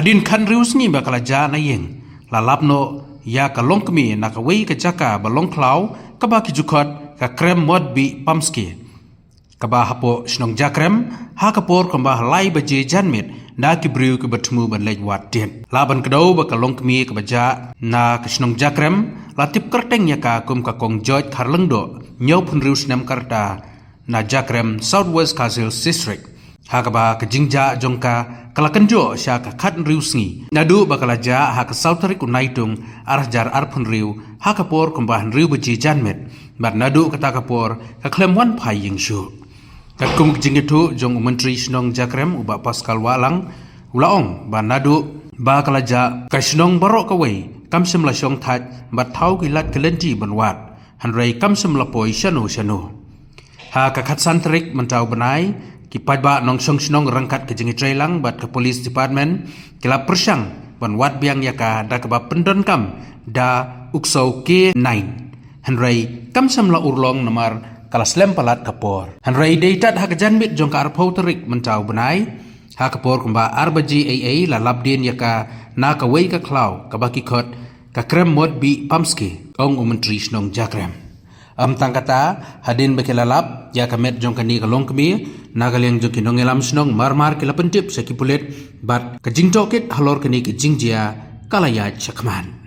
hadin kan rius ni bakal ja na yeng lalap no ya ka long kmi na ka wei ka jaka ba long klau ka ba ki jukot ka krem mod bi pamski ka ba hapo snong jakrem ha ka por ka ba lai ba je janmet na ki briu ka batmu ban lej wat tien laban kdo ba ka long kmi ka ba ja na ka snong jakrem la tip kerteng ya ka kum ka kong joj kharleng do nyau phun rius nam karta na jakrem southwest kazil district ha ka ba ka jingja jongka kala kenjo sya ka khat rius ngi nadu ba kala ja ha ka sautari ku naitung arah jar arphun riu ha ka por kumbah riu ba ji janmet bat nadu kata ka por ka klem wan phai ying shu ka kum jingitu jong menteri snong jakrem uba Pascal Walang ulaong ba nadu ba kala ja ka snong barok ka wei kam sim la shong that bat thau ki lat kelenti ban wat han rei kam sim la poi shanu ha ka khat santrik mentau benai ki pajba nong song snong rangkat ke jingi trailang bat ke police department kila persang ban wat biang yaka da ke ba pendon kam da uksau K9 hanrei kam sam la urlong namar kala slem palat kapor hanrei deitat ha ke janmit jong ka arpau terik mentau benai ha kapor kumba arbaji aa la labdin yaka na ka wei ka klau ka baki khot ka krem mod bi pamski ong menteri snong jakrem tangkata hadin bekelalap ya kamet jong kani kalong kami nagaleng jong kinong elam snong marmar kila pentip sekipulet bat kajing jokit halor kani kajing jia kalaya chakman.